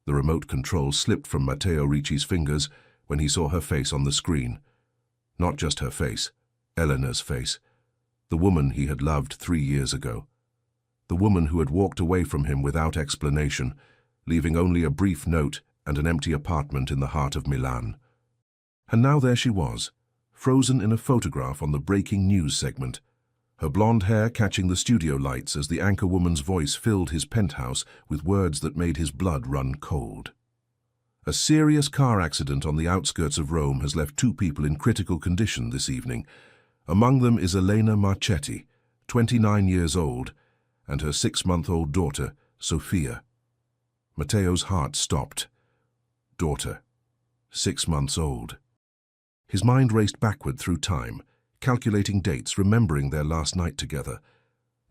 The remote control slipped from Matteo Ricci's fingers when he saw her face on the screen. Not just her face, Eleanor's face. The woman he had loved 3 years ago. The woman who had walked away from him without explanation, leaving only a brief note and an empty apartment in the heart of Milan. And now there she was, frozen in a photograph on the breaking news segment, her blonde hair catching the studio lights as the anchorwoman's voice filled his penthouse with words that made his blood run cold. A serious car accident on the outskirts of Rome has left 2 people in critical condition this evening. Among them is Elena Marchetti, 29 years old, and her 6-month-old daughter, Sofia. Matteo's heart stopped. Daughter, 6 months old. His mind raced backward through time, calculating dates, remembering their last night together.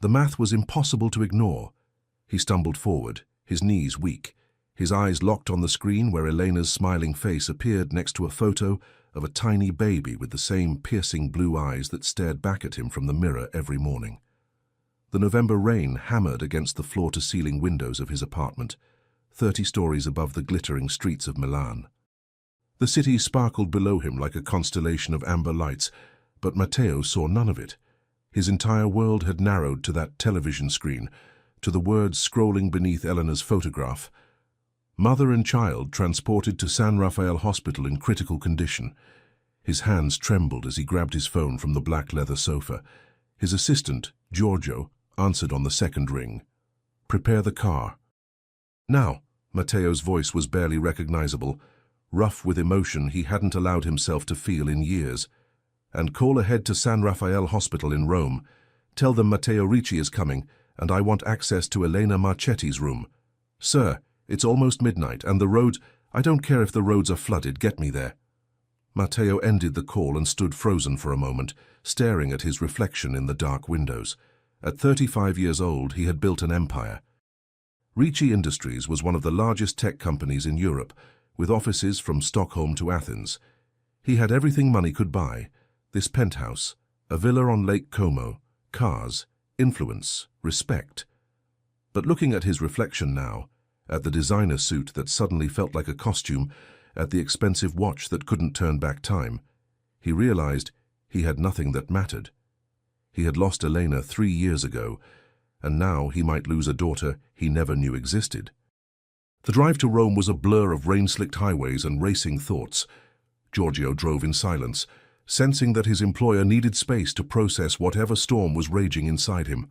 The math was impossible to ignore. He stumbled forward, his knees weak, his eyes locked on the screen where Elena's smiling face appeared next to a photo of a tiny baby with the same piercing blue eyes that stared back at him from the mirror every morning. The November rain hammered against the floor-to-ceiling windows of his apartment, 30 stories above the glittering streets of Milan. The city sparkled below him like a constellation of amber lights, but Matteo saw none of it. His entire world had narrowed to that television screen, to the words scrolling beneath Eleanor's photograph. Mother and child transported to San Rafael Hospital in critical condition. His hands trembled as he grabbed his phone from the black leather sofa. His assistant, Giorgio, answered on the second ring. "Prepare the car." "Now," Matteo's voice was barely recognizable, rough with emotion he hadn't allowed himself to feel in years. "And call ahead to San Rafael Hospital in Rome. Tell them Matteo Ricci is coming, and I want access to Elena Marchetti's room. Sir, it's almost midnight, and the roads— I don't care if the roads are flooded, get me there." Matteo ended the call and stood frozen for a moment, staring at his reflection in the dark windows. At 35 years old, he had built an empire. Ricci Industries was one of the largest tech companies in Europe, with offices from Stockholm to Athens. He had everything money could buy: this penthouse, a villa on Lake Como, cars, influence, respect. But looking at his reflection now, at the designer suit that suddenly felt like a costume, at the expensive watch that couldn't turn back time, he realized he had nothing that mattered. He had lost Elena 3 years ago, and now he might lose a daughter he never knew existed. The drive to Rome was a blur of rain-slicked highways and racing thoughts. Giorgio drove in silence, sensing that his employer needed space to process whatever storm was raging inside him.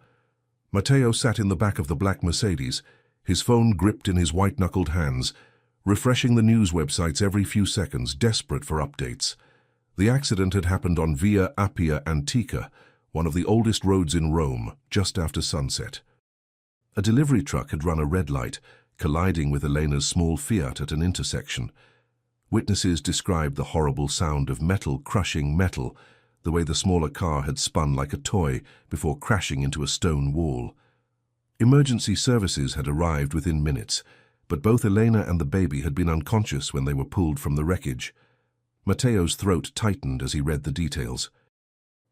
Matteo sat in the back of the black Mercedes, his phone gripped in his white-knuckled hands, refreshing the news websites every few seconds, desperate for updates. The accident had happened on Via Appia Antica, one of the oldest roads in Rome, just after sunset. A delivery truck had run a red light, colliding with Elena's small Fiat at an intersection. Witnesses described the horrible sound of metal crushing metal, the way the smaller car had spun like a toy before crashing into a stone wall. Emergency services had arrived within minutes, but both Elena and the baby had been unconscious when they were pulled from the wreckage. Matteo's throat tightened as he read the details.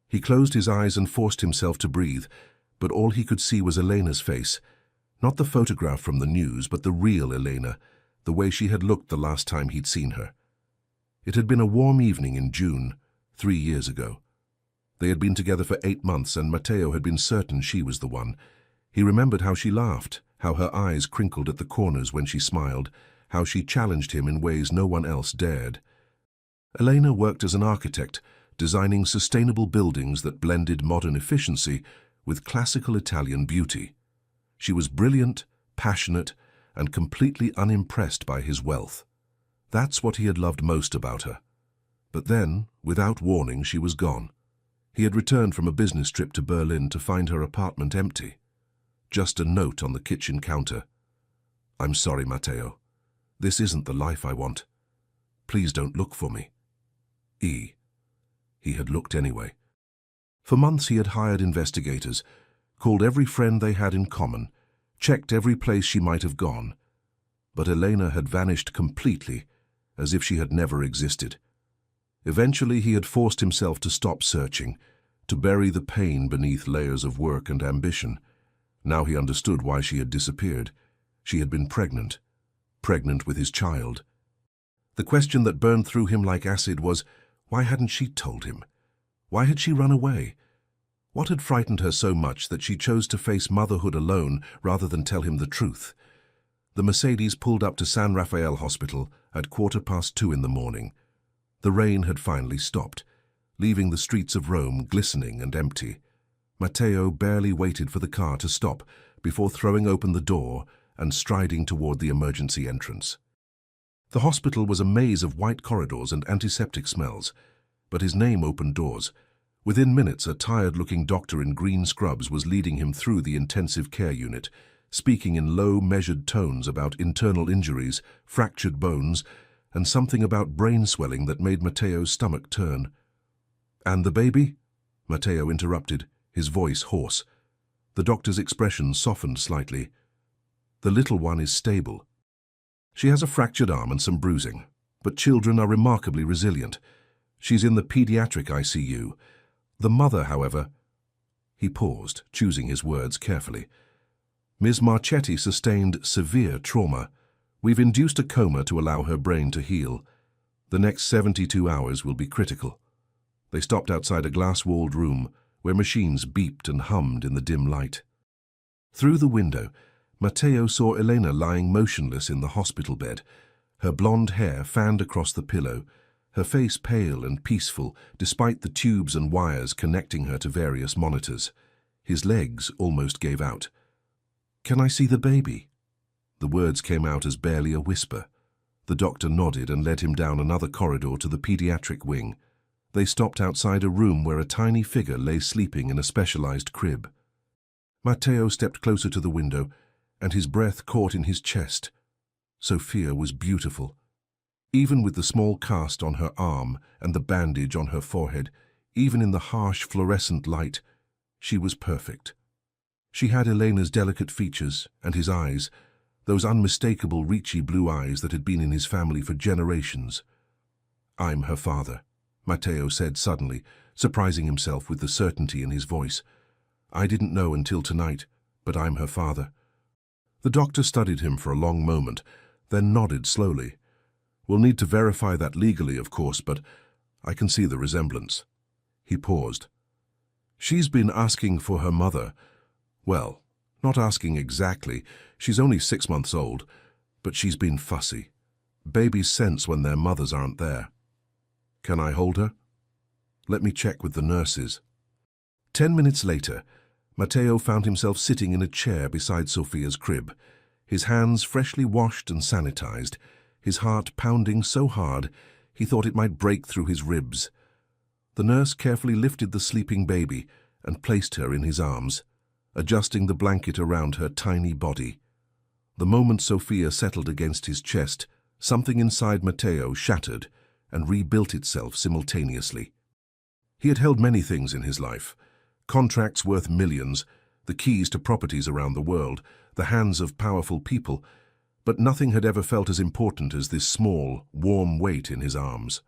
He closed his eyes and forced himself to breathe, but all he could see was Elena's face. Not the photograph from the news, but the real Elena, the way she had looked the last time he'd seen her. It had been a warm evening in June, 3 years ago. They had been together for 8 months, and Matteo had been certain she was the one. He remembered how she laughed, how her eyes crinkled at the corners when she smiled, how she challenged him in ways no one else dared. Elena worked as an architect, designing sustainable buildings that blended modern efficiency with classical Italian beauty. She was brilliant, passionate, and completely unimpressed by his wealth. That's what he had loved most about her. But then, without warning, she was gone. He had returned from a business trip to Berlin to find her apartment empty. Just a note on the kitchen counter. "I'm sorry, Matteo. This isn't the life I want. Please don't look for me. E." He had looked anyway. For months he had hired investigators, called every friend they had in common, checked every place she might have gone. But Elena had vanished completely, as if she had never existed. Eventually he had forced himself to stop searching, to bury the pain beneath layers of work and ambition. Now he understood why she had disappeared. She had been pregnant. pregnant with his child. The question that burned through him like acid was, why hadn't she told him? Why had she run away? What had frightened her so much that she chose to face motherhood alone rather than tell him the truth? The Mercedes pulled up to San Rafael Hospital at 2:15 in the morning. The rain had finally stopped, leaving the streets of Rome glistening and empty. Matteo barely waited for the car to stop before throwing open the door and striding toward the emergency entrance. The hospital was a maze of white corridors and antiseptic smells, but his name opened doors. Within minutes, a tired-looking doctor in green scrubs was leading him through the intensive care unit, speaking in low, measured tones about internal injuries, fractured bones, and something about brain swelling that made Matteo's stomach turn. "And the baby?" Matteo interrupted, his voice hoarse. The doctor's expression softened slightly. "The little one is stable. She has a fractured arm and some bruising, but children are remarkably resilient. She's in the pediatric ICU. The mother, however—" He paused, choosing his words carefully. "Ms. Marchetti sustained severe trauma. We've induced a coma to allow her brain to heal. The next 72 hours will be critical." They stopped outside a glass-walled room where machines beeped and hummed in the dim light. Through the window, Matteo saw Elena lying motionless in the hospital bed, her blonde hair fanned across the pillow, her face pale and peaceful despite the tubes and wires connecting her to various monitors. His legs almost gave out. "Can I see the baby?" The words came out as barely a whisper. The doctor nodded and led him down another corridor to the pediatric wing. They stopped outside a room where a tiny figure lay sleeping in a specialized crib. Matteo stepped closer to the window, and his breath caught in his chest. Sophia was beautiful. Even with the small cast on her arm and the bandage on her forehead, even in the harsh fluorescent light, she was perfect. She had Elena's delicate features and his eyes, those unmistakable reachy blue eyes that had been in his family for generations. "I'm her father," Matteo said suddenly, surprising himself with the certainty in his voice. "I didn't know until tonight, but I'm her father." The doctor studied him for a long moment, then nodded slowly. "We'll need to verify that legally, of course, but I can see the resemblance." He paused. "She's been asking for her mother. Well, not asking exactly. She's only 6 months old, but she's been fussy. Babies sense when their mothers aren't there." "Can I hold her?" "Let me check with the nurses." 10 minutes later, Matteo found himself sitting in a chair beside Sophia's crib, his hands freshly washed and sanitized, his heart pounding so hard he thought it might break through his ribs. The nurse carefully lifted the sleeping baby and placed her in his arms, adjusting the blanket around her tiny body. The moment Sophia settled against his chest, something inside Matteo shattered and rebuilt itself simultaneously. He had held many things in his life: contracts worth millions, the keys to properties around the world, the hands of powerful people, but nothing had ever felt as important as this small, warm weight in his arms.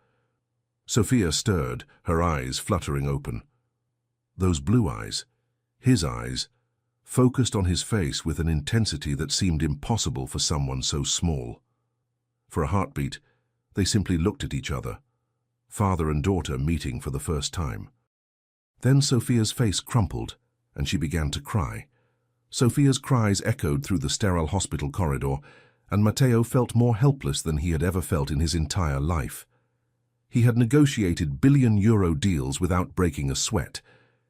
Sophia stirred, her eyes fluttering open. Those blue eyes, his eyes, focused on his face with an intensity that seemed impossible for someone so small. For a heartbeat, they simply looked at each other, father and daughter meeting for the first time. Then Sophia's face crumpled, and she began to cry. Sophia's cries echoed through the sterile hospital corridor, and Matteo felt more helpless than he had ever felt in his entire life. He had negotiated billion-euro deals without breaking a sweat.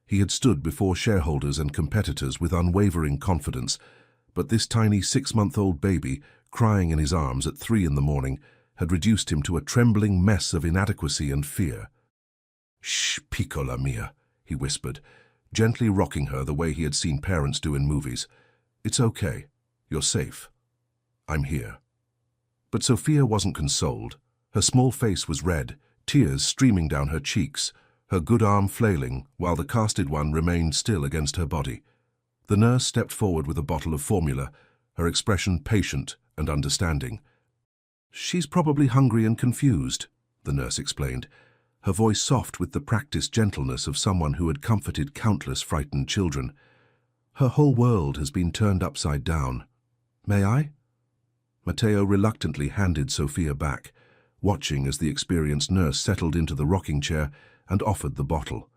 He had stood before shareholders and competitors with unwavering confidence, but this tiny 6-month-old baby, crying in his arms at 3 in the morning, had reduced him to a trembling mess of inadequacy and fear. "Shh, piccola mia," he whispered, gently rocking her the way he had seen parents do in movies. "It's okay. You're safe. I'm here." But Sophia wasn't consoled. Her small face was red, tears streaming down her cheeks, her good arm flailing while the casted one remained still against her body. The nurse stepped forward with a bottle of formula, her expression patient and understanding. "She's probably hungry and confused," the nurse explained, her voice soft with the practiced gentleness of someone who had comforted countless frightened children. "Her whole world has been turned upside down. May I?" Matteo reluctantly handed Sophia back, watching as the experienced nurse settled into the rocking chair and offered the bottle.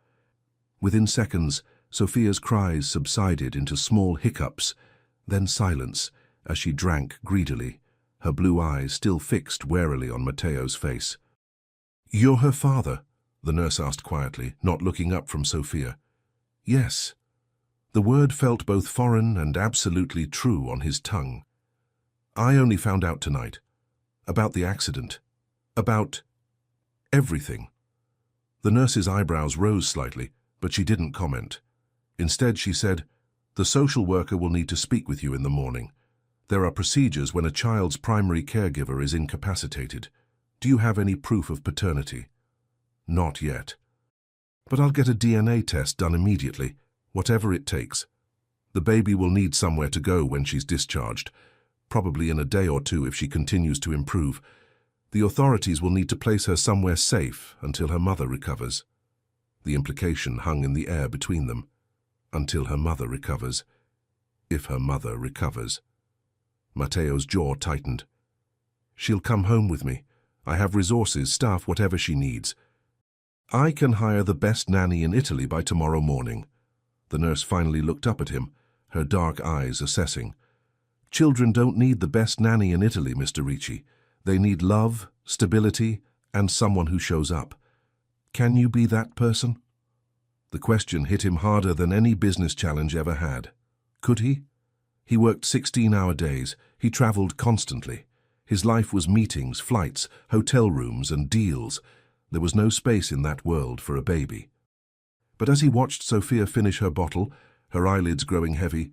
Within seconds, Sophia's cries subsided into small hiccups, then silence as she drank greedily, her blue eyes still fixed warily on Matteo's face. "You're her father?" the nurse asked quietly, not looking up from Sophia. "Yes." The word felt both foreign and absolutely true on his tongue. "I only found out tonight. About the accident. About everything." The nurse's eyebrows rose slightly, but she didn't comment. Instead, she said, "The social worker will need to speak with you in the morning. There are procedures when a child's primary caregiver is incapacitated. Do you have any proof of paternity?" "Not yet. But I'll get a DNA test done immediately, whatever it takes. The baby will need somewhere to go when she's discharged, probably in a day or two if she continues to improve. The authorities will need to place her somewhere safe until her mother recovers." The implication hung in the air between them. Until her mother recovers. If her mother recovers. Matteo's jaw tightened. "She'll come home with me. I have resources, staff, whatever she needs. I can hire the best nanny in Italy by tomorrow morning." The nurse finally looked up at him, her dark eyes assessing. "Children don't need the best nanny in Italy, Mr. Ricci. They need love, stability, and someone who shows up. Can you be that person?" The question hit him harder than any business challenge ever had. Could he? He worked 16-hour days. He traveled constantly. His life was meetings, flights, hotel rooms, and deals. There was no space in that world for a baby. But as he watched Sophia finish her bottle, her eyelids growing heavy,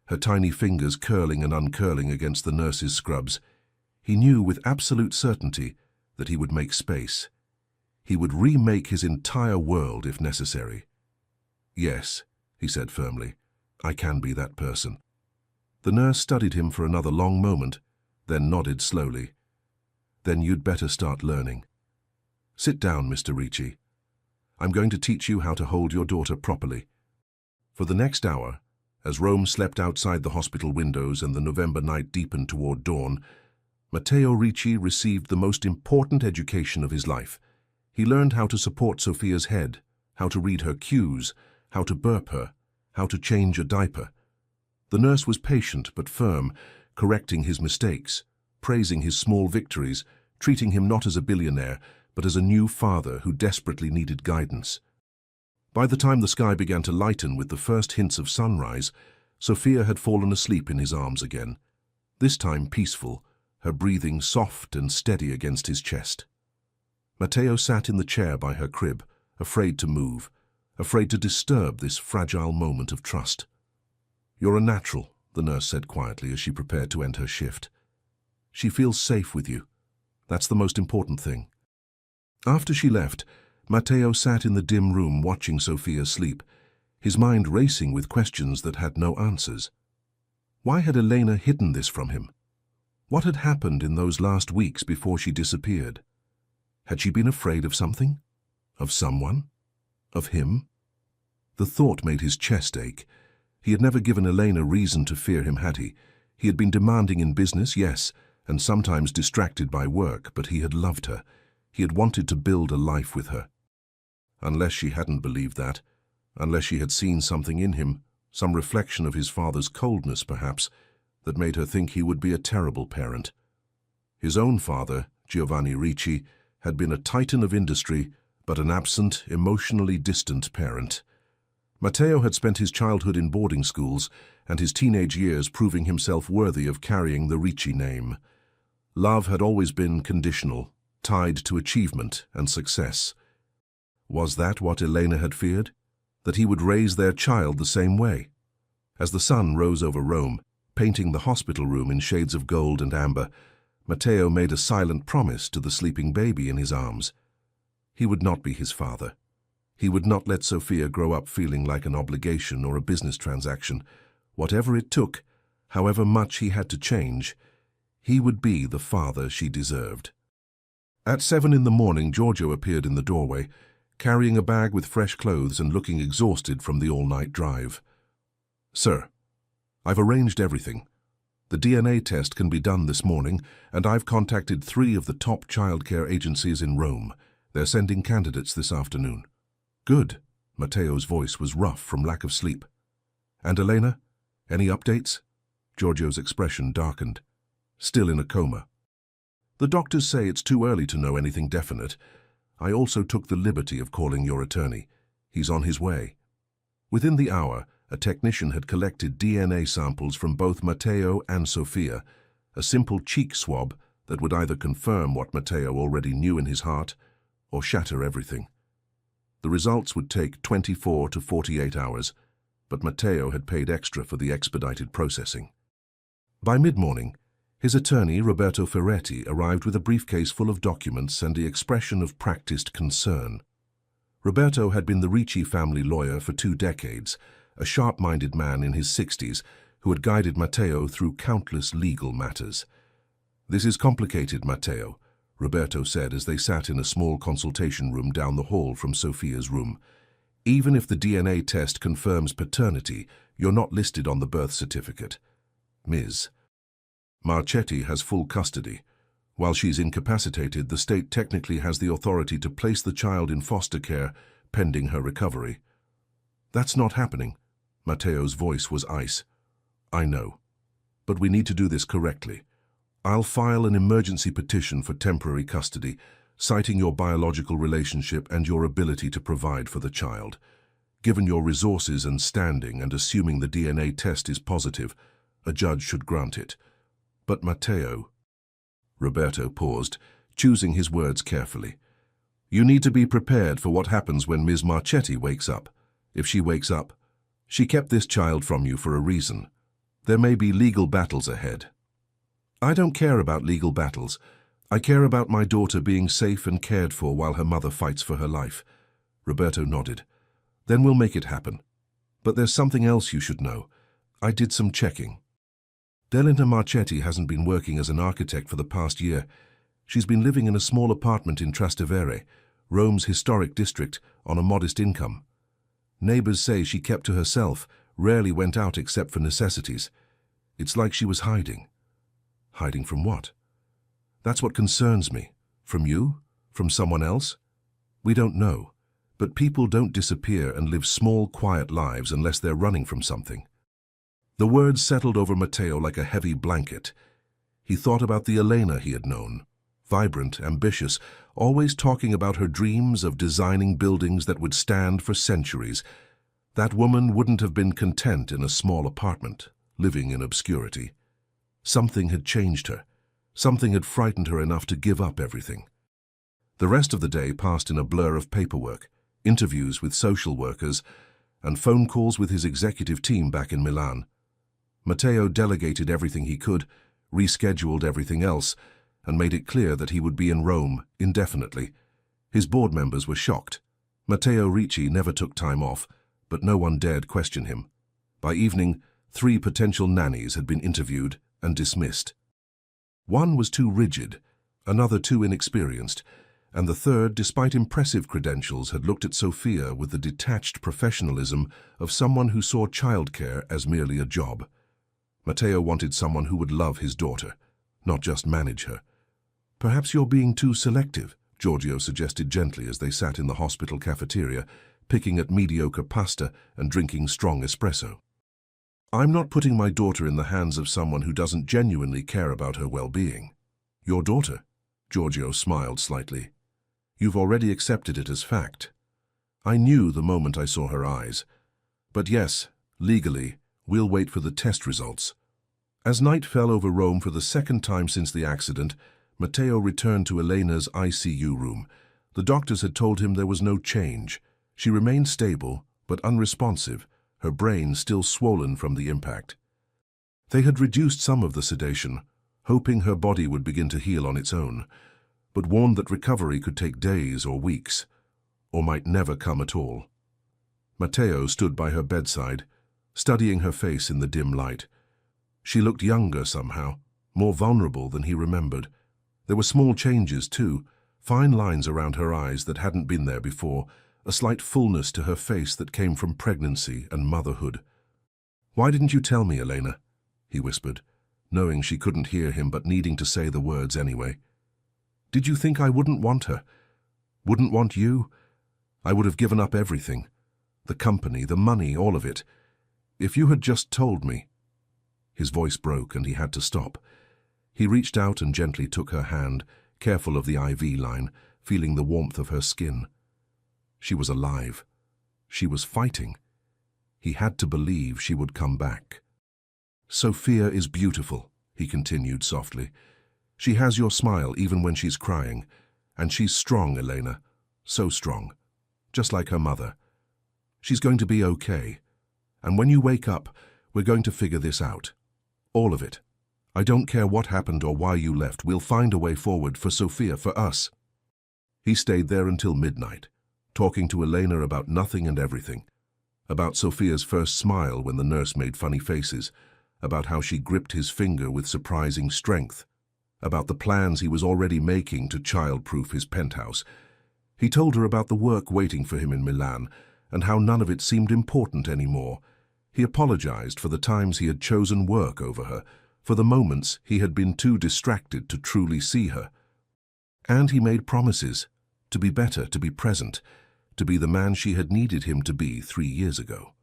her tiny fingers curling and uncurling against the nurse's scrubs, he knew with absolute certainty that he would make space. He would remake his entire world if necessary. "Yes," he said firmly, "I can be that person." The nurse studied him for another long moment, then nodded slowly. "Then you'd better start learning. Sit down, Mr. Ricci. I'm going to teach you how to hold your daughter properly." For the next hour, as Rome slept outside the hospital windows and the November night deepened toward dawn, Matteo Ricci received the most important education of his life. He learned how to support Sophia's head, how to read her cues, how to burp her, how to change a diaper. The nurse was patient but firm, correcting his mistakes, praising his small victories, treating him not as a billionaire, but as a new father who desperately needed guidance. By the time the sky began to lighten with the first hints of sunrise, Sophia had fallen asleep in his arms again, this time peaceful, her breathing soft and steady against his chest. Matteo sat in the chair by her crib, afraid to move, afraid to disturb this fragile moment of trust. "You're a natural," the nurse said quietly as she prepared to end her shift. "She feels safe with you. That's the most important thing." After she left, Matteo sat in the dim room watching Sophia sleep, his mind racing with questions that had no answers. Why had Elena hidden this from him? What had happened in those last weeks before she disappeared? Had she been afraid of something? Of someone? Of him? The thought made his chest ache. He had never given Elena reason to fear him, had he? He had been demanding in business, yes, and sometimes distracted by work, but he had loved her. He had wanted to build a life with her. Unless she hadn't believed that, unless she had seen something in him, some reflection of his father's coldness, perhaps, that made her think he would be a terrible parent. His own father, Giovanni Ricci, had been a titan of industry, but an absent, emotionally distant parent. Matteo had spent his childhood in boarding schools and his teenage years proving himself worthy of carrying the Ricci name. Love had always been conditional, tied to achievement and success. Was that what Elena had feared? That he would raise their child the same way? As the sun rose over Rome, painting the hospital room in shades of gold and amber, Matteo made a silent promise to the sleeping baby in his arms. He would not be his father. He would not let Sophia grow up feeling like an obligation or a business transaction. Whatever it took, however much he had to change, he would be the father she deserved. At 7 in the morning, Giorgio appeared in the doorway, carrying a bag with fresh clothes and looking exhausted from the all-night drive. "Sir, I've arranged everything. The DNA test can be done this morning, and I've contacted 3 of the top childcare agencies in Rome. They're sending candidates this afternoon. Good. Matteo's voice was rough from lack of sleep. And Elena? Any updates? Giorgio's expression darkened. Still in a coma. The doctors say it's too early to know anything definite. I also took the liberty of calling your attorney. He's on his way. Within the hour, a technician had collected DNA samples from both Matteo and Sofia, a simple cheek swab that would either confirm what Matteo already knew in his heart or shatter everything. The results would take 24 to 48 hours, but Matteo had paid extra for the expedited processing. By mid-morning, his attorney, Roberto Ferretti, arrived with a briefcase full of documents and the expression of practiced concern. Roberto had been the Ricci family lawyer for 2 decades, a sharp-minded man in his 60s who had guided Matteo through countless legal matters. "This is complicated, Matteo," Roberto said as they sat in a small consultation room down the hall from Sofia's room. "Even if the DNA test confirms paternity, you're not listed on the birth certificate. Ms. Marchetti has full custody. While she's incapacitated, the state technically has the authority to place the child in foster care pending her recovery." "That's not happening." Matteo's voice was ice. "I know. But we need to do this correctly. I'll file an emergency petition for temporary custody, citing your biological relationship and your ability to provide for the child. Given your resources and standing and assuming the DNA test is positive, a judge should grant it. But Matteo..." Roberto paused, choosing his words carefully. "You need to be prepared for what happens when Ms. Marchetti wakes up. If she wakes up, she kept this child from you for a reason. There may be legal battles ahead." "I don't care about legal battles. I care about my daughter being safe and cared for while her mother fights for her life." Roberto nodded. "Then we'll make it happen. But there's something else you should know. I did some checking. Delina Marchetti hasn't been working as an architect for the past year. She's been living in a small apartment in Trastevere, Rome's historic district, on a modest income. Neighbors say she kept to herself, rarely went out except for necessities. It's like she was hiding." "Hiding from what?" "That's what concerns me. From you? From someone else? We don't know. But people don't disappear and live small, quiet lives unless they're running from something." The words settled over Matteo like a heavy blanket. He thought about the Elena he had known. Vibrant, ambitious, always talking about her dreams of designing buildings that would stand for centuries. That woman wouldn't have been content in a small apartment, living in obscurity. Something had changed her. Something had frightened her enough to give up everything. The rest of the day passed in a blur of paperwork, interviews with social workers, and phone calls with his executive team back in Milan. Matteo delegated everything he could, rescheduled everything else, and made it clear that he would be in Rome indefinitely. His board members were shocked. Matteo Ricci never took time off, but no one dared question him. By evening, 3 potential nannies had been interviewed and dismissed. One was too rigid, another too inexperienced, and the third, despite impressive credentials, had looked at Sofia with the detached professionalism of someone who saw childcare as merely a job. Matteo wanted someone who would love his daughter, not just manage her. "Perhaps you're being too selective," Giorgio suggested gently as they sat in the hospital cafeteria, picking at mediocre pasta and drinking strong espresso. "I'm not putting my daughter in the hands of someone who doesn't genuinely care about her well-being." "Your daughter?" Giorgio smiled slightly. "You've already accepted it as fact." "I knew the moment I saw her eyes. But yes, legally, we'll wait for the test results." As night fell over Rome for the second time since the accident, Matteo returned to Elena's ICU room. The doctors had told him there was no change. She remained stable, but unresponsive, her brain still swollen from the impact. They had reduced some of the sedation, hoping her body would begin to heal on its own, but warned that recovery could take days or weeks, or might never come at all. Matteo stood by her bedside, studying her face in the dim light. She looked younger somehow, more vulnerable than he remembered. There were small changes too, fine lines around her eyes that hadn't been there before, a slight fullness to her face that came from pregnancy and motherhood. "Why didn't you tell me, Elena?" he whispered. knowing she couldn't hear him but needing to say the words anyway. "Did you think I wouldn't want her? Wouldn't want you? I would have given up everything. The company, the money, all of it. If you had just told me." His voice broke and he had to stop. He reached out and gently took her hand, careful of the IV line, feeling the warmth of her skin. She was alive. She was fighting. He had to believe she would come back. "Sophia is beautiful," he continued softly. "She has your smile even when she's crying. And she's strong, Elena. So strong. Just like her mother. She's going to be okay. And when you wake up, we're going to figure this out. All of it. I don't care what happened or why you left. We'll find a way forward for Sophia, for us." He stayed there until midnight, talking to Elena about nothing and everything. About Sophia's first smile when the nurse made funny faces, about how she gripped his finger with surprising strength, about the plans he was already making to child-proof his penthouse. He told her about the work waiting for him in Milan and how none of it seemed important anymore. He apologized for the times he had chosen work over her, for the moments he had been too distracted to truly see her. And he made promises, to be better, to be present, to be the man she had needed him to be 3 years ago.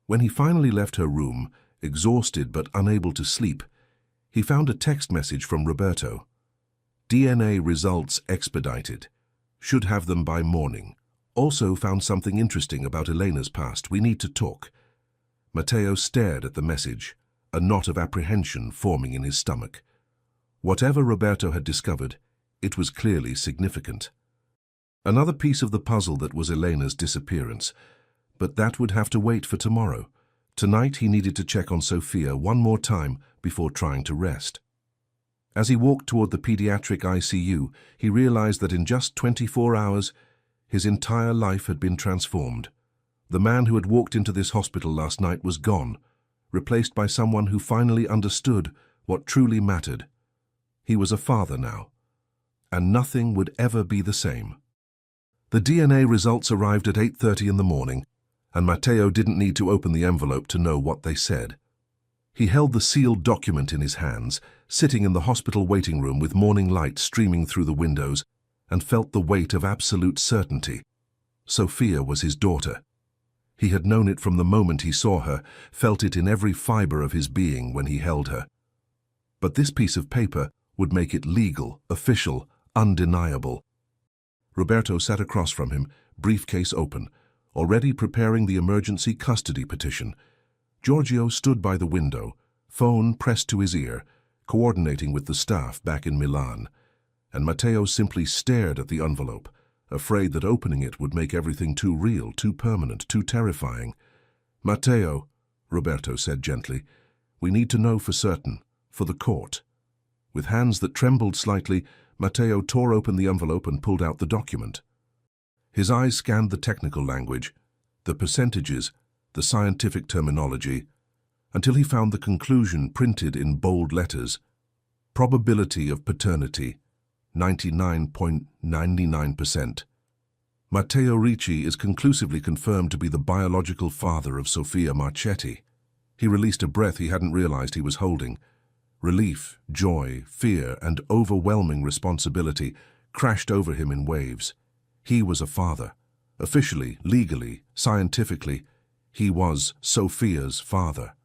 When he finally left her room, exhausted but unable to sleep, he found a text message from Roberto. "DNA results expedited. Should have them by morning. Also found something interesting about Elena's past. We need to talk." Matteo stared at the message, a knot of apprehension forming in his stomach. Whatever Roberto had discovered, it was clearly significant. Another piece of the puzzle that was Elena's disappearance, but that would have to wait for tomorrow. Tonight he needed to check on Sophia one more time before trying to rest. As he walked toward the pediatric ICU, he realized that in just 24 hours, his entire life had been transformed. The man who had walked into this hospital last night was gone, replaced by someone who finally understood what truly mattered. He was a father now, and nothing would ever be the same. The DNA results arrived at 8:30 in the morning, and Matteo didn't need to open the envelope to know what they said. He held the sealed document in his hands, sitting in the hospital waiting room with morning light streaming through the windows, and felt the weight of absolute certainty. Sophia was his daughter. He had known it from the moment he saw her, felt it in every fiber of his being when he held her. But this piece of paper would make it legal, official, undeniable. Roberto sat across from him, briefcase open, already preparing the emergency custody petition. Giorgio stood by the window, phone pressed to his ear, coordinating with the staff back in Milan, and Matteo simply stared at the envelope, afraid that opening it would make everything too real, too permanent, too terrifying. "Matteo," Roberto said gently, "we need to know for certain, for the court." With hands that trembled slightly, Matteo tore open the envelope and pulled out the document. His eyes scanned the technical language, the percentages, the scientific terminology, until he found the conclusion printed in bold letters. Probability of paternity, 99.99%. Matteo Ricci is conclusively confirmed to be the biological father of Sophia Marchetti. He released a breath he hadn't realized he was holding. Relief, joy, fear, and overwhelming responsibility crashed over him in waves. He was a father. Officially, legally, scientifically, he was Sophia's father.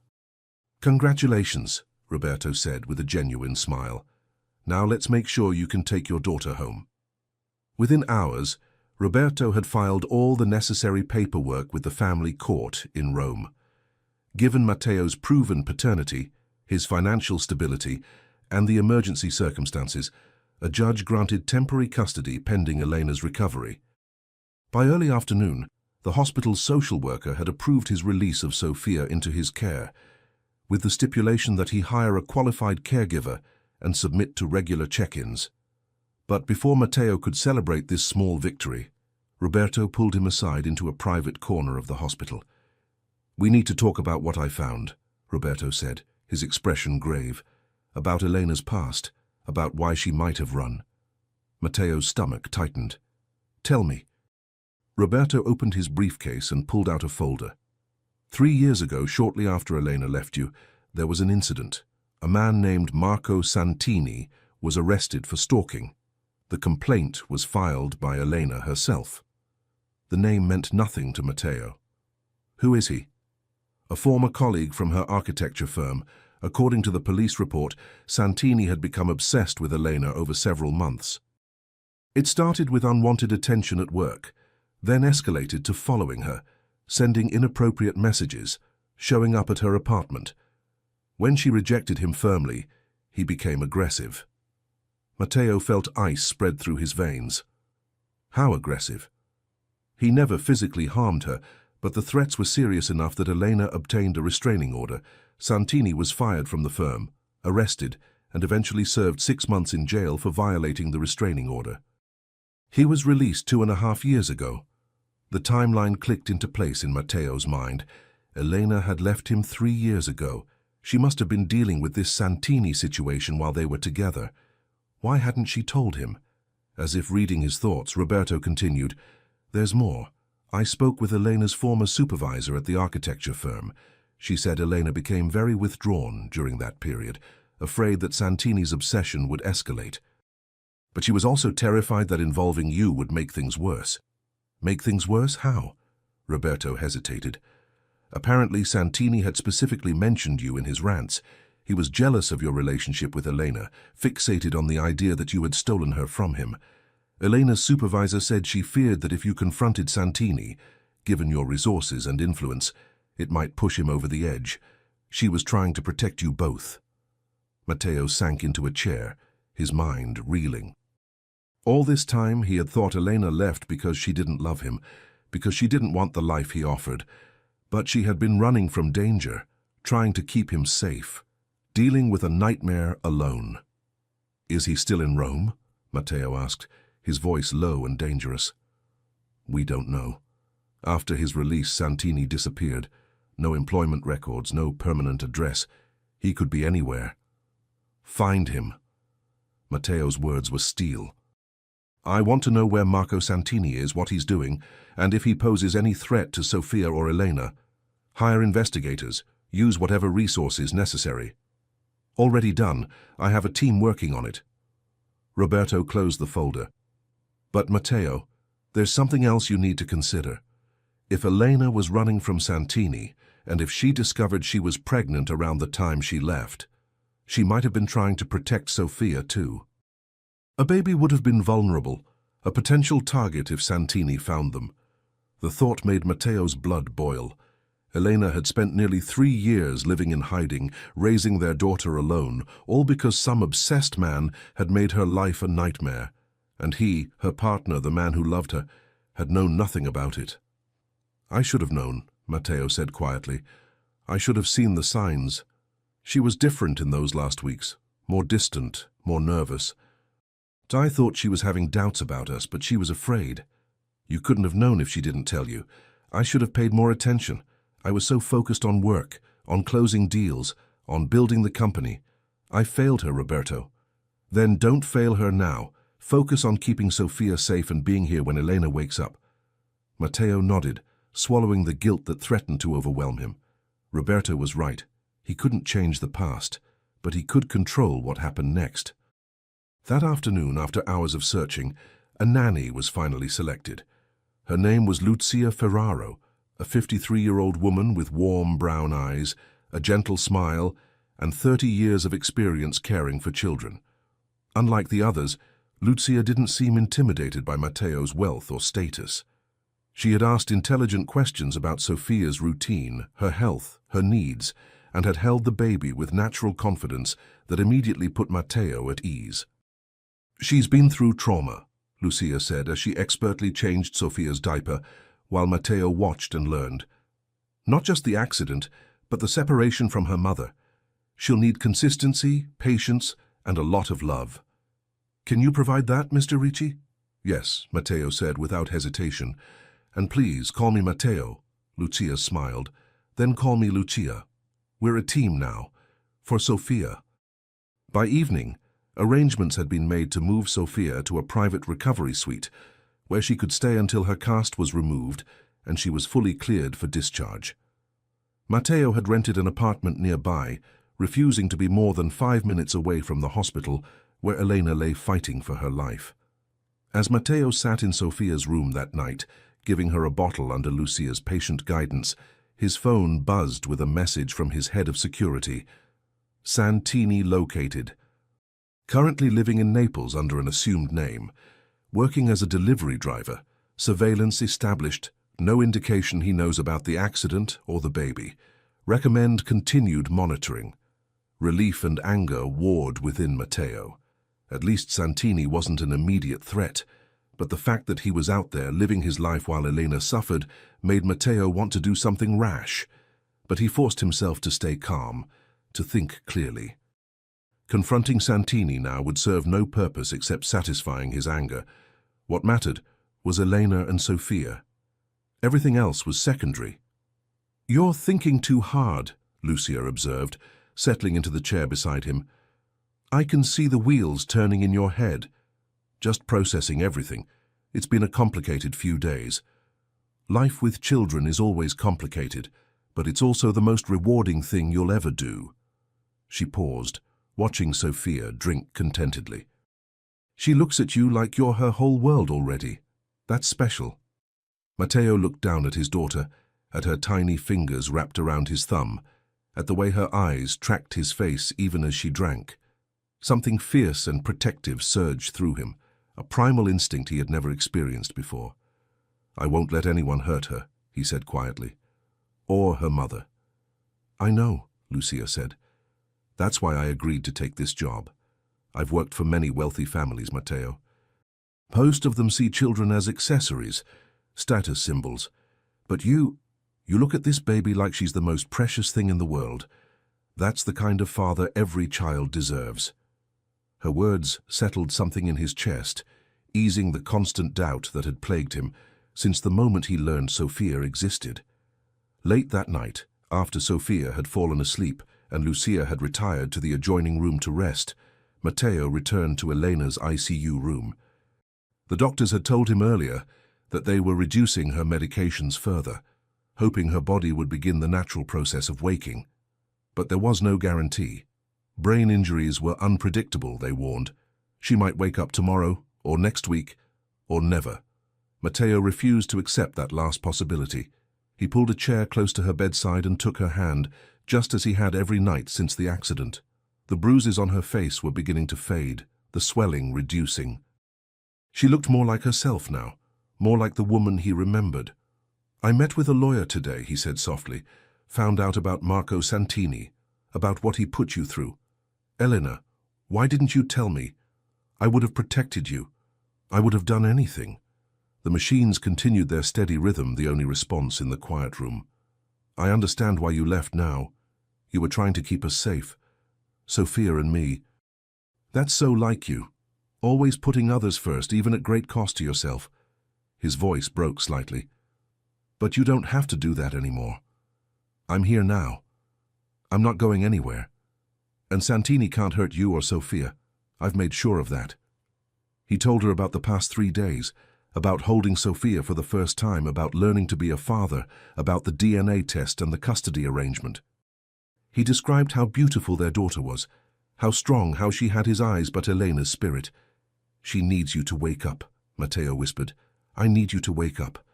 "Congratulations," Roberto said with a genuine smile. "Now let's make sure you can take your daughter home." Within hours, Roberto had filed all the necessary paperwork with the family court in Rome. Given Matteo's proven paternity, his financial stability, and the emergency circumstances, a judge granted temporary custody pending Elena's recovery. By early afternoon, the hospital's social worker had approved his release of Sophia into his care, with the stipulation that he hire a qualified caregiver and submit to regular check-ins. But before Matteo could celebrate this small victory, Roberto pulled him aside into a private corner of the hospital. "We need to talk about what I found," Roberto said, his expression grave, "about Elena's past, about why she might have run." Matteo's stomach tightened. "Tell me." Roberto opened his briefcase and pulled out a folder. 3 years ago, shortly after Elena left you, there was an incident. A man named Marco Santini was arrested for stalking. The complaint was filed by Elena herself. The name meant nothing to Matteo. Who is he? A former colleague from her architecture firm. According to the police report, Santini had become obsessed with Elena over several months. It started with unwanted attention at work, then escalated to following her, sending inappropriate messages, showing up at her apartment. When she rejected him firmly, he became aggressive. Matteo felt ice spread through his veins. How aggressive? He never physically harmed her, but the threats were serious enough that Elena obtained a restraining order. Santini was fired from the firm, arrested, and eventually served 6 months in jail for violating the restraining order. He was released 2.5 years ago. The timeline clicked into place in Matteo's mind. Elena had left him 3 years ago. She must have been dealing with this Santini situation while they were together. Why hadn't she told him? As if reading his thoughts, Roberto continued, "There's more. I spoke with Elena's former supervisor at the architecture firm. She said Elena became very withdrawn during that period, afraid that Santini's obsession would escalate. But she was also terrified that involving you would make things worse." "Make things worse? How?" Roberto hesitated. "Apparently Santini had specifically mentioned you in his rants. He was jealous of your relationship with Elena, fixated on the idea that you had stolen her from him. Elena's supervisor said she feared that if you confronted Santini, given your resources and influence, it might push him over the edge. She was trying to protect you both." Matteo sank into a chair, his mind reeling. All this time he had thought Elena left because she didn't love him, because she didn't want the life he offered. But she had been running from danger, trying to keep him safe, dealing with a nightmare alone. "Is he still in Rome?" Matteo asked, his voice low and dangerous. "We don't know. After his release, Santini disappeared. No employment records, no permanent address. He could be anywhere." "Find him." Matteo's words were steel. "I want to know where Marco Santini is, what he's doing, and if he poses any threat to Sofia or Elena. Hire investigators. Use whatever resources necessary." "Already done. I have a team working on it." Roberto closed the folder. "But Matteo, there's something else you need to consider. If Elena was running from Santini, and if she discovered she was pregnant around the time she left, she might have been trying to protect Sofia too. A baby would have been vulnerable, a potential target if Santini found them." The thought made Matteo's blood boil. Elena had spent nearly 3 years living in hiding, raising their daughter alone, all because some obsessed man had made her life a nightmare. And he, her partner, the man who loved her, had known nothing about it. "I should have known," Matteo said quietly. "I should have seen the signs. She was different in those last weeks, more distant, more nervous. I thought she was having doubts about us, but she was afraid. You couldn't have known if she didn't tell you. I should have paid more attention. I was so focused on work, on closing deals, on building the company. I failed her, Roberto. Then don't fail her now. Focus on keeping Sofia safe and being here when Elena wakes up." Matteo nodded, swallowing the guilt that threatened to overwhelm him. Roberto was right. He couldn't change the past, but he could control what happened next. That afternoon, after hours of searching, a nanny was finally selected. Her name was Lucia Ferraro, a 53-year-old woman with warm brown eyes, a gentle smile, and 30 years of experience caring for children. Unlike the others, Lucia didn't seem intimidated by Matteo's wealth or status. She had asked intelligent questions about Sofia's routine, her health, her needs, and had held the baby with natural confidence that immediately put Matteo at ease. "She's been through trauma," Lucia said as she expertly changed Sofia's diaper, while Matteo watched and learned. "Not just the accident, but the separation from her mother. She'll need consistency, patience, and a lot of love." "Can you provide that, Mr. Ricci?" "Yes," Matteo said without hesitation. "And please call me Matteo." Lucia smiled. "Then call me Lucia. We're a team now. For Sofia." By evening, arrangements had been made to move Sofia to a private recovery suite, where she could stay until her cast was removed and she was fully cleared for discharge. Matteo had rented an apartment nearby, refusing to be more than 5 minutes away from the hospital where Elena lay fighting for her life. As Matteo sat in Sofia's room that night, giving her a bottle under Lucia's patient guidance, his phone buzzed with a message from his head of security. Santini located. Currently living in Naples under an assumed name. Working as a delivery driver. Surveillance established. No indication he knows about the accident or the baby. Recommend continued monitoring. Relief and anger warred within Matteo. At least Santini wasn't an immediate threat, but the fact that he was out there living his life while Elena suffered made Matteo want to do something rash. But he forced himself to stay calm, to think clearly. Confronting Santini now would serve no purpose except satisfying his anger. What mattered was Elena and Sofia. Everything else was secondary. "You're thinking too hard," Lucia observed, settling into the chair beside him. "I can see the wheels turning in your head. Just processing everything. It's been a complicated few days. Life with children is always complicated, but it's also the most rewarding thing you'll ever do." She paused, watching Sofia drink contentedly. "She looks at you like you're her whole world already. That's special." Matteo looked down at his daughter, at her tiny fingers wrapped around his thumb, at the way her eyes tracked his face even as she drank. Something fierce and protective surged through him, a primal instinct he had never experienced before. "I won't let anyone hurt her," he said quietly. "Or her mother." "I know," Lucia said. "That's why I agreed to take this job. I've worked for many wealthy families, Matteo. Most of them see children as accessories, status symbols. But you look at this baby like she's the most precious thing in the world. That's the kind of father every child deserves." Her words settled something in his chest, easing the constant doubt that had plagued him since the moment he learned Sofia existed. Late that night, after Sofia had fallen asleep and Lucia had retired to the adjoining room to rest, Matteo returned to Elena's ICU room. The doctors had told him earlier that they were reducing her medications further, hoping her body would begin the natural process of waking. But there was no guarantee. Brain injuries were unpredictable, they warned. She might wake up tomorrow, or next week, or never. Matteo refused to accept that last possibility. He pulled a chair close to her bedside and took her hand, just as he had every night since the accident. The bruises on her face were beginning to fade, the swelling reducing. She looked more like herself now, more like the woman he remembered. "I met with a lawyer today," he said softly. "Found out about Marco Santini, about what he put you through. Elena, why didn't you tell me? I would have protected you. I would have done anything." The machines continued their steady rhythm, the only response in the quiet room. "I understand why you left now. You were trying to keep us safe. Sofia and me. That's so like you. Always putting others first, even at great cost to yourself." His voice broke slightly. "But you don't have to do that anymore. I'm here now. I'm not going anywhere. And Santini can't hurt you or Sofia. I've made sure of that." He told her about the past 3 days, about holding Sofia for the first time, about learning to be a father, about the DNA test and the custody arrangement. He described how beautiful their daughter was, how strong, how she had his eyes but Elena's spirit. "She needs you to wake up," Matteo whispered. "I need you to wake up.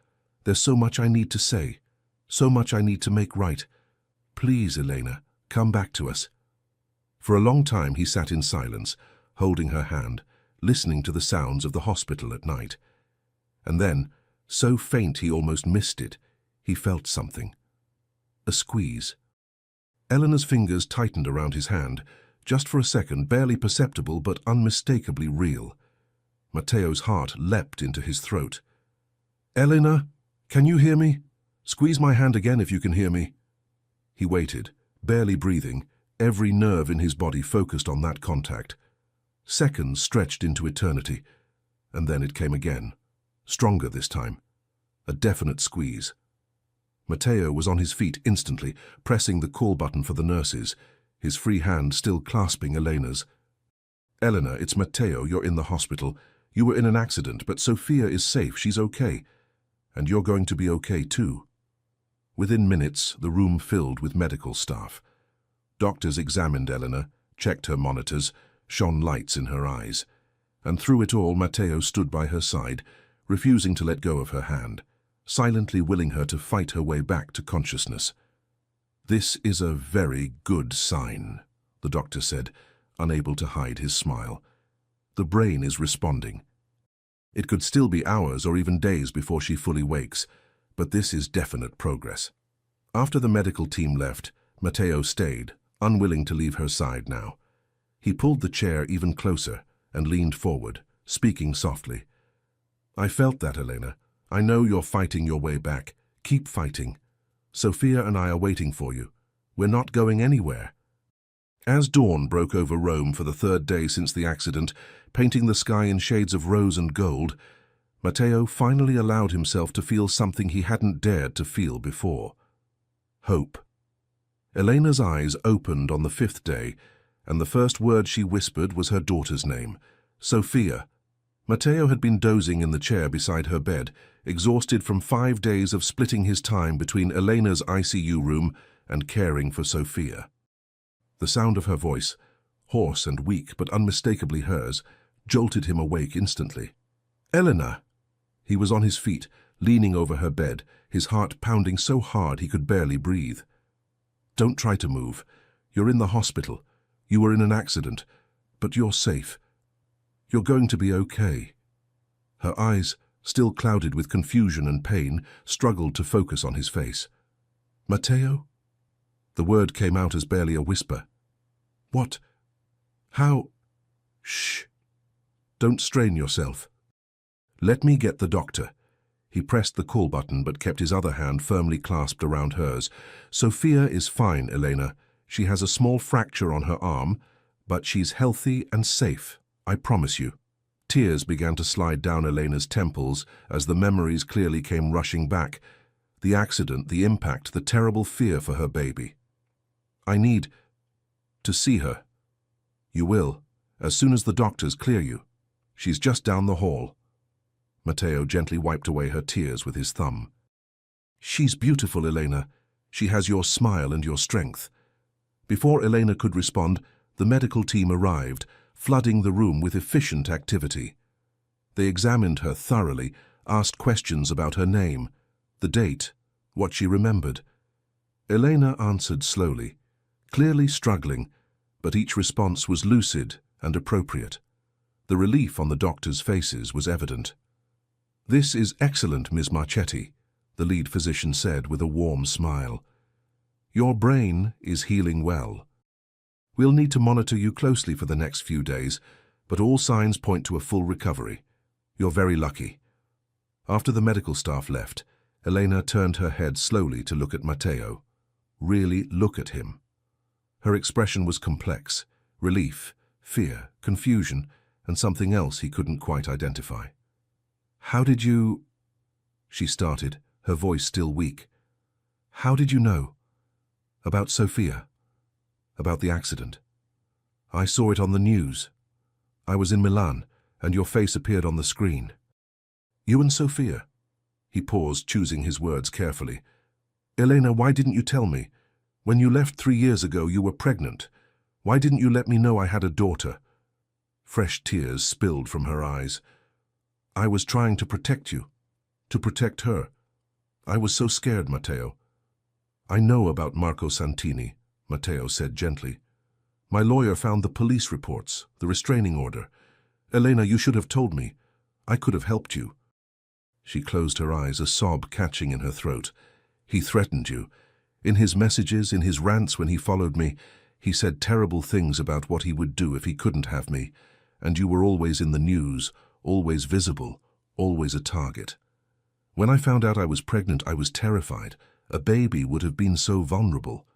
There's so much I need to say, so much I need to make right. Please, Elena, come back to us." For a long time he sat in silence, holding her hand, listening to the sounds of the hospital at night. And then, so faint he almost missed it, he felt something. A squeeze. Elena's fingers tightened around his hand, just for a second, barely perceptible but unmistakably real. Matteo's heart leapt into his throat. "Elena, can you hear me? Squeeze my hand again if you can hear me." He waited, barely breathing, every nerve in his body focused on that contact. Seconds stretched into eternity, and then it came again, stronger this time. A definite squeeze. Matteo was on his feet instantly, pressing the call button for the nurses, his free hand still clasping Elena's. "Elena, it's Matteo. You're in the hospital. You were in an accident, but Sofia is safe. She's okay. And you're going to be okay too." Within minutes, the room filled with medical staff. Doctors examined Elena, checked her monitors, shone lights in her eyes. And through it all, Matteo stood by her side, refusing to let go of her hand, silently willing her to fight her way back to consciousness. "This is a very good sign," the doctor said, unable to hide his smile. "The brain is responding. It could still be hours or even days before she fully wakes, but this is definite progress." After the medical team left, Matteo stayed, unwilling to leave her side now. He pulled the chair even closer and leaned forward, speaking softly. "I felt that, Elena. I know you're fighting your way back. Keep fighting. Sophia and I are waiting for you. We're not going anywhere." As dawn broke over Rome for the third day since the accident, painting the sky in shades of rose and gold, Matteo finally allowed himself to feel something he hadn't dared to feel before. Hope. Elena's eyes opened on the fifth day, and the first word she whispered was her daughter's name, Sophia. Matteo had been dozing in the chair beside her bed, exhausted from 5 days of splitting his time between Elena's ICU room and caring for Sophia. The sound of her voice, hoarse and weak but unmistakably hers, jolted him awake instantly. "Elena!" He was on his feet, leaning over her bed, his heart pounding so hard he could barely breathe. "Don't try to move. You're in the hospital. You were in an accident, but you're safe. You're going to be okay." Her eyes, still clouded with confusion and pain, struggled to focus on his face. "Matteo?" The word came out as barely a whisper. "What? How?" "Shh. Don't strain yourself. Let me get the doctor." He pressed the call button but kept his other hand firmly clasped around hers. "Sophia is fine, Elena. She has a small fracture on her arm, but she's healthy and safe, I promise you." Tears began to slide down Elena's temples as the memories clearly came rushing back. The accident, the impact, the terrible fear for her baby. "I need to see her." "You will, as soon as the doctors clear you. She's just down the hall." Matteo gently wiped away her tears with his thumb. "She's beautiful, Elena. She has your smile and your strength." Before Elena could respond, the medical team arrived, flooding the room with efficient activity. They examined her thoroughly, asked questions about her name, the date, what she remembered. Elena answered slowly, clearly struggling, but each response was lucid and appropriate. The relief on the doctors' faces was evident. "This is excellent, Ms. Marchetti," the lead physician said with a warm smile. "Your brain is healing well. We'll need to monitor you closely for the next few days, but all signs point to a full recovery. You're very lucky." After the medical staff left, Elena turned her head slowly to look at Matteo. Really look at him. Her expression was complex: relief, fear, confusion, and something else he couldn't quite identify. "How did you—" she started, her voice still weak. "How did you know? About Sophia? About the accident?" "I saw it on the news. I was in Milan, and your face appeared on the screen." "You and Sophia?" He paused, choosing his words carefully. "Elena, why didn't you tell me? When you left 3 years ago, you were pregnant. Why didn't you let me know I had a daughter?" Fresh tears spilled from her eyes. "I was trying to protect you, to protect her. I was so scared, Matteo." "I know about Marco Santini," Matteo said gently. "My lawyer found the police reports, the restraining order. Elena, you should have told me. I could have helped you." She closed her eyes, a sob catching in her throat. "He threatened you. In his messages, in his rants when he followed me, he said terrible things about what he would do if he couldn't have me, and you were always in the news, always visible, always a target. When I found out I was pregnant, I was terrified. A baby would have been so vulnerable.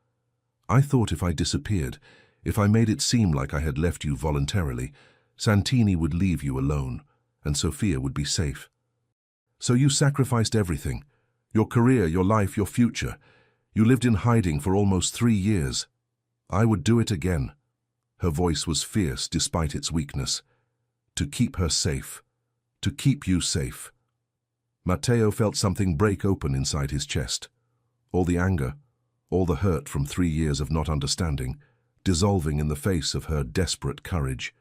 I thought if I disappeared, if I made it seem like I had left you voluntarily, Santini would leave you alone, and Sophia would be safe. So you sacrificed everything, your career, your life, your future. You lived in hiding for almost 3 years. I would do it again." Her voice was fierce despite its weakness. "To keep her safe. To keep you safe." Matteo felt something break open inside his chest. All the anger, all the hurt from 3 years of not understanding, dissolving in the face of her desperate courage.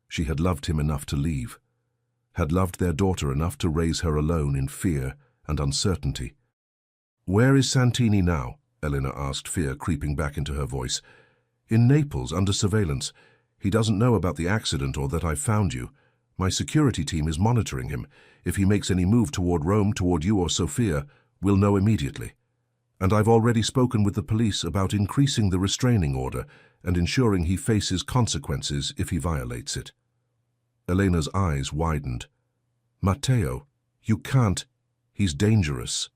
She had loved him enough to leave, had loved their daughter enough to raise her alone in fear and uncertainty. "Where is Santini now?" Elena asked, fear creeping back into her voice. "In Naples, under surveillance. He doesn't know about the accident or that I've found you. My security team is monitoring him. If he makes any move toward Rome, toward you or Sophia, we'll know immediately. And I've already spoken with the police about increasing the restraining order and ensuring he faces consequences if he violates it." Elena's eyes widened. "Matteo, you can't. He's dangerous."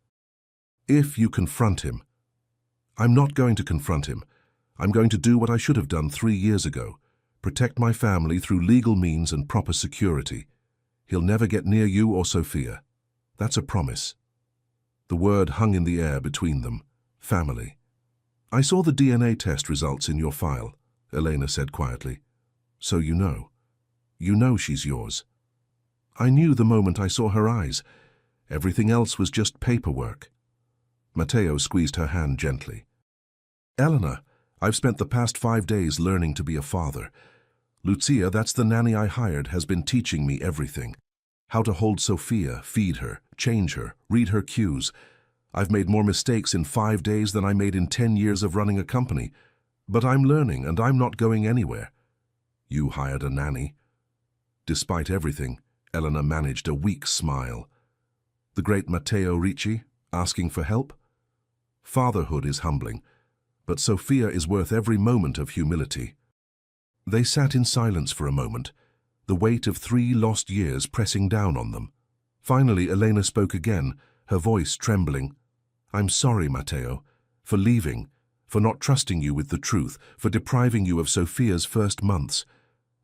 "If you confront him." "I'm not going to confront him. I'm going to do what I should have done 3 years ago. Protect my family through legal means and proper security. He'll never get near you or Sophia. That's a promise." The word hung in the air between them. Family. "I saw the DNA test results in your file," Elena said quietly. "So you know. You know she's yours." "I knew the moment I saw her eyes. Everything else was just paperwork." Matteo squeezed her hand gently. "Elena, I've spent the past 5 days learning to be a father. Lucia, that's the nanny I hired, has been teaching me everything. How to hold Sophia, feed her, change her, read her cues. I've made more mistakes in 5 days than I made in 10 years of running a company. But I'm learning, and I'm not going anywhere." "You hired a nanny?" Despite everything, Elena managed a weak smile. "The great Matteo Ricci, asking for help?" "Fatherhood is humbling, but Sophia is worth every moment of humility." They sat in silence for a moment, the weight of 3 lost years pressing down on them. Finally, Elena spoke again, her voice trembling. "I'm sorry, Matteo, for leaving, for not trusting you with the truth, for depriving you of Sophia's first months.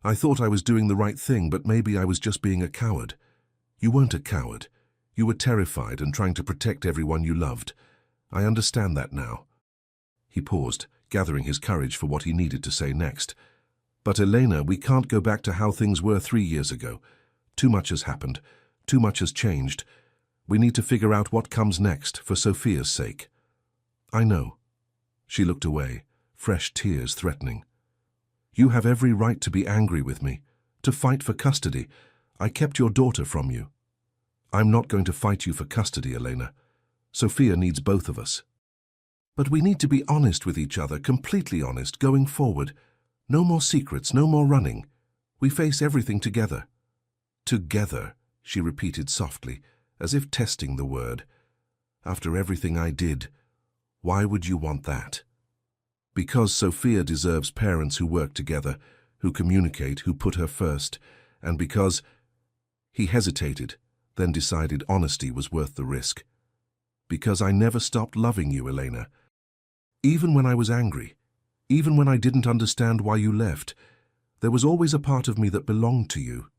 I thought I was doing the right thing, but maybe I was just being a coward." "You weren't a coward. You were terrified and trying to protect everyone you loved. I understand that now." He paused, gathering his courage for what he needed to say next. "But Elena, we can't go back to how things were 3 years ago. Too much has happened. Too much has changed. We need to figure out what comes next, for Sophia's sake." "I know." She looked away, fresh tears threatening. "You have every right to be angry with me, to fight for custody. I kept your daughter from you." "I'm not going to fight you for custody, Elena. Sophia needs both of us. But we need to be honest with each other, completely honest, going forward. No more secrets, no more running. We face everything together." "Together," she repeated softly, as if testing the word. "After everything I did, why would you want that?" "Because Sophia deserves parents who work together, who communicate, who put her first, and because—" He hesitated, then decided honesty was worth the risk. "Because I never stopped loving you, Elena. Even when I was angry, even when I didn't understand why you left, there was always a part of me that belonged to you."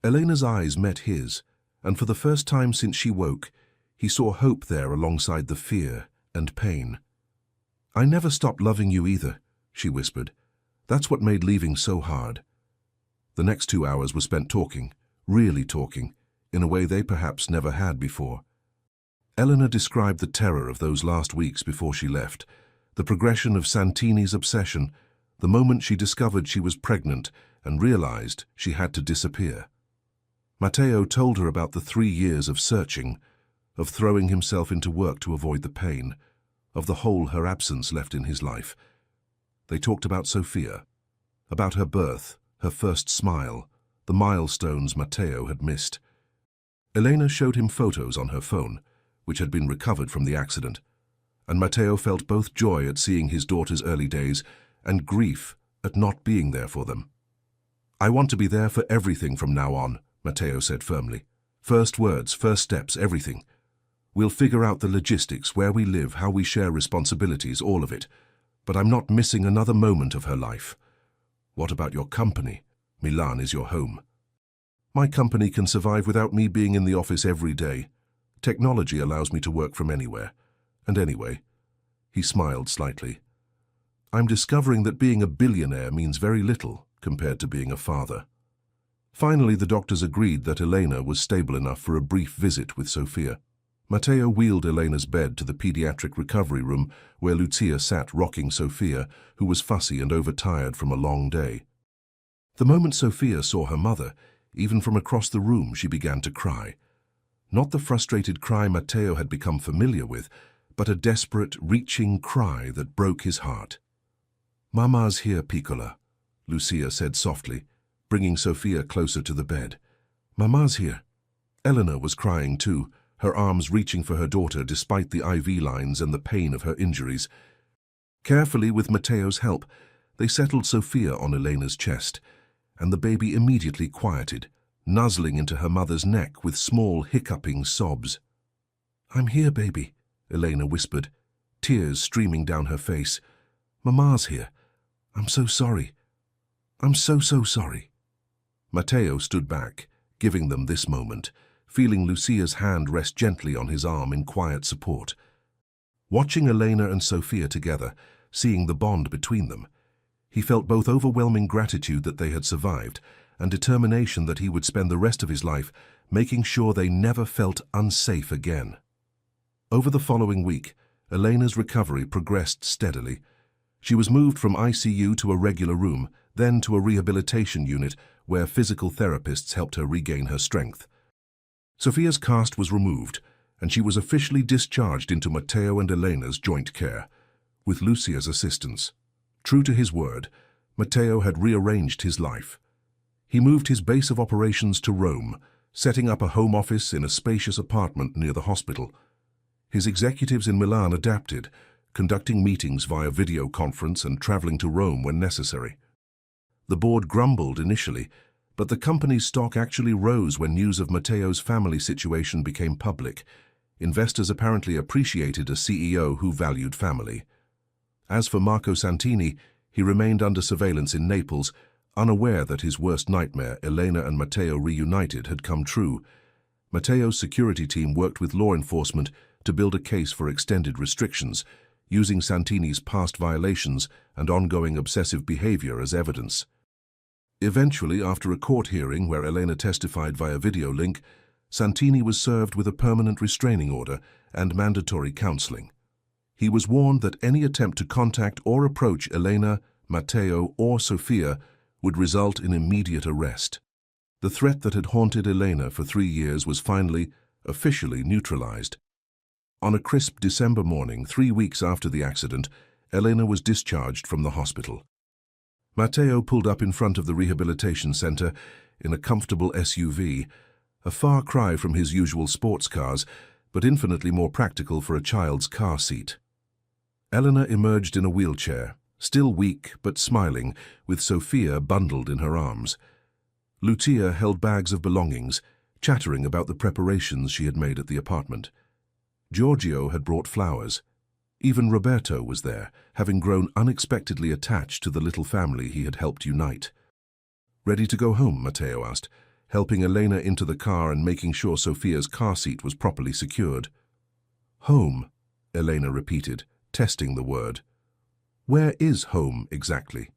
Elena's eyes met his, and for the first time since she woke, he saw hope there alongside the fear and pain. "I never stopped loving you either," she whispered. "That's what made leaving so hard." The next 2 hours were spent talking, really talking, in a way they perhaps never had before. Elena described the terror of those last weeks before she left, the progression of Santini's obsession, the moment she discovered she was pregnant and realized she had to disappear. Matteo told her about the 3 years of searching, of throwing himself into work to avoid the pain, of the hole her absence left in his life. They talked about Sophia, about her birth, her first smile, the milestones Matteo had missed. Elena showed him photos on her phone, which had been recovered from the accident, and Matteo felt both joy at seeing his daughter's early days and grief at not being there for them. "I want to be there for everything from now on," Matteo said firmly. "First words, first steps, everything. We'll figure out the logistics, where we live, how we share responsibilities, all of it. But I'm not missing another moment of her life." "What about your company? Milan is your home." "My company can survive without me being in the office every day. Technology allows me to work from anywhere. And anyway," he smiled slightly, "I'm discovering that being a billionaire means very little compared to being a father." Finally, the doctors agreed that Elena was stable enough for a brief visit with Sophia. Matteo wheeled Elena's bed to the pediatric recovery room where Lucia sat rocking Sophia, who was fussy and overtired from a long day. The moment Sophia saw her mother, even from across the room, she began to cry. Not the frustrated cry Matteo had become familiar with, but a desperate, reaching cry that broke his heart. "Mama's here, Piccola," Lucia said softly, bringing Sophia closer to the bed. "Mama's here." Elena was crying too, her arms reaching for her daughter despite the IV lines and the pain of her injuries. Carefully, with Matteo's help, they settled Sophia on Elena's chest, and the baby immediately quieted, nuzzling into her mother's neck with small, hiccuping sobs. "I'm here, baby," Elena whispered, tears streaming down her face. "Mama's here. I'm so sorry. I'm so sorry." Matteo stood back, giving them this moment, feeling Lucia's hand rest gently on his arm in quiet support. Watching Elena and Sophia together, seeing the bond between them, he felt both overwhelming gratitude that they had survived and determination that he would spend the rest of his life making sure they never felt unsafe again. Over the following week, Elena's recovery progressed steadily. She was moved from ICU to a regular room, then to a rehabilitation unit where physical therapists helped her regain her strength. Sophia's cast was removed, and she was officially discharged into Matteo and Elena's joint care, with Lucia's assistance. True to his word, Matteo had rearranged his life. He moved his base of operations to Rome, setting up a home office in a spacious apartment near the hospital. His executives in Milan adapted, conducting meetings via video conference and traveling to Rome when necessary. The board grumbled initially, but the company's stock actually rose when news of Matteo's family situation became public. Investors apparently appreciated a CEO who valued family. As for Marco Santini, he remained under surveillance in Naples, unaware that his worst nightmare, Elena and Matteo reunited, had come true. Matteo's security team worked with law enforcement to build a case for extended restrictions, using Santini's past violations and ongoing obsessive behavior as evidence. Eventually, after a court hearing where Elena testified via video link, Santini was served with a permanent restraining order and mandatory counseling. He was warned that any attempt to contact or approach Elena, Matteo, or Sophia would result in immediate arrest. The threat that had haunted Elena for 3 years was finally, officially neutralized. On a crisp December morning, 3 weeks after the accident, Elena was discharged from the hospital. Matteo pulled up in front of the rehabilitation center in a comfortable SUV, a far cry from his usual sports cars, but infinitely more practical for a child's car seat. Elena emerged in a wheelchair, still weak but smiling, with Sophia bundled in her arms. Lucia held bags of belongings, chattering about the preparations she had made at the apartment. Giorgio had brought flowers. Even Roberto was there, having grown unexpectedly attached to the little family he had helped unite. "Ready to go home?" Matteo asked, helping Elena into the car and making sure Sophia's car seat was properly secured. "Home," Elena repeated, testing the word. "Where is home exactly?"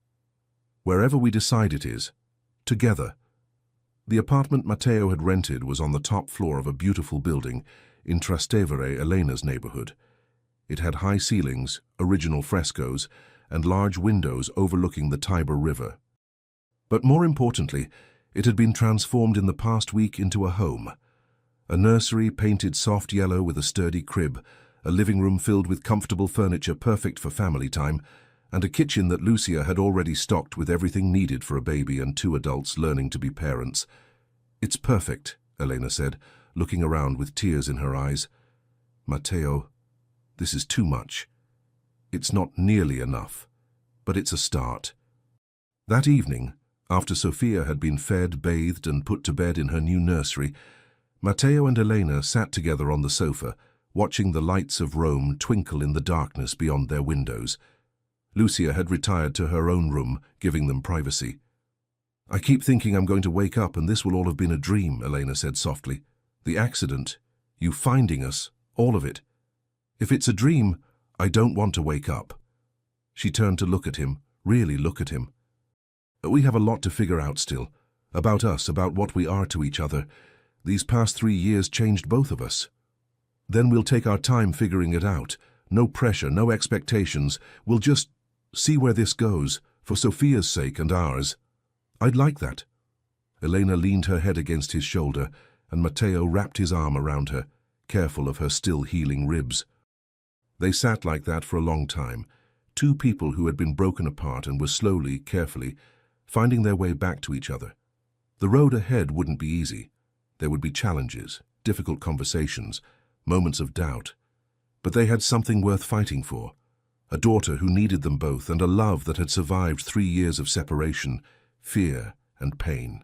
"Wherever we decide it is. Together." The apartment Matteo had rented was on the top floor of a beautiful building in Trastevere, Elena's neighborhood. It had high ceilings, original frescoes, and large windows overlooking the Tiber River. But more importantly, it had been transformed in the past week into a home. A nursery painted soft yellow with a sturdy crib, a living room filled with comfortable furniture perfect for family time, and a kitchen that Lucia had already stocked with everything needed for a baby and 2 adults learning to be parents. "It's perfect," Elena said, looking around with tears in her eyes. "Matteo, this is too much. It's not nearly enough, but it's a start." That evening, after Sophia had been fed, bathed, and put to bed in her new nursery, Matteo and Elena sat together on the sofa, watching the lights of Rome twinkle in the darkness beyond their windows. Lucia had retired to her own room, giving them privacy. "I keep thinking I'm going to wake up and this will all have been a dream," Elena said softly. "The accident, you finding us, all of it. If it's a dream, I don't want to wake up." She turned to look at him, really look at him. "We have a lot to figure out still. About us, about what we are to each other. These past 3 years changed both of us." Then we'll take our time figuring it out. No pressure, no expectations. We'll just see where this goes, for Sophia's sake and ours. I'd like that. Elena leaned her head against his shoulder, and Matteo wrapped his arm around her, careful of her still healing ribs. They sat like that for a long time, two people who had been broken apart and were slowly, carefully, finding their way back to each other. The road ahead wouldn't be easy. There would be challenges, difficult conversations, moments of doubt. But they had something worth fighting for. A daughter who needed them both, and a love that had survived 3 years of separation, fear and pain.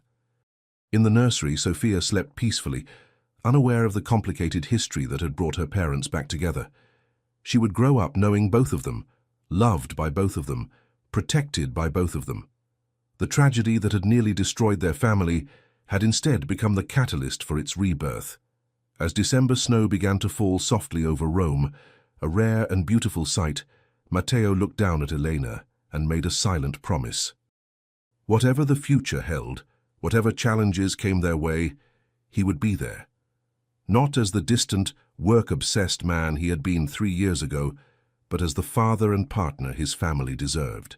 In the nursery, Sophia slept peacefully, unaware of the complicated history that had brought her parents back together. She would grow up knowing both of them, loved by both of them, protected by both of them. The tragedy that had nearly destroyed their family had instead become the catalyst for its rebirth. As December snow began to fall softly over Rome, a rare and beautiful sight, Matteo looked down at Elena and made a silent promise. Whatever the future held, whatever challenges came their way, he would be there. Not as the distant, work-obsessed man he had been 3 years ago, but as the father and partner his family deserved.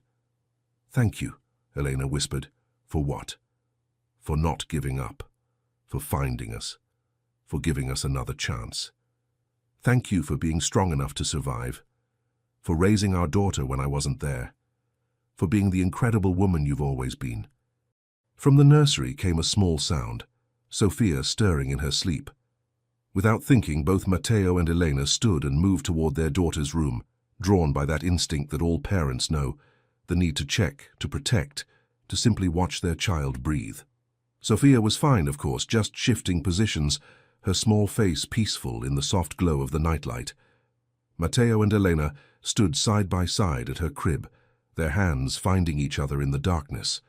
"Thank you," Elena whispered. "For what?" "For not giving up, for finding us, for giving us another chance. Thank you for being strong enough to survive, for raising our daughter when I wasn't there, for being the incredible woman you've always been." From the nursery came a small sound, Sophia stirring in her sleep. Without thinking, both Matteo and Elena stood and moved toward their daughter's room, drawn by that instinct that all parents know, the need to check, to protect, to simply watch their child breathe. Sophia was fine, of course, just shifting positions, her small face peaceful in the soft glow of the nightlight. Matteo and Elena stood side by side at her crib, their hands finding each other in the darkness.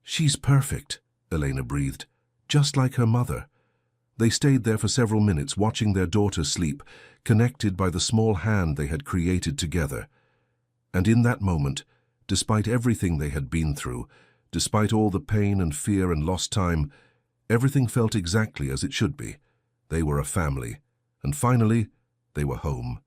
"She's perfect," Elena breathed, "just like her mother." They stayed there for several minutes, watching their daughter sleep, connected by the small hand they had created together. And in that moment, despite everything they had been through, despite all the pain and fear and lost time, everything felt exactly as it should be. They were a family, and finally, they were home.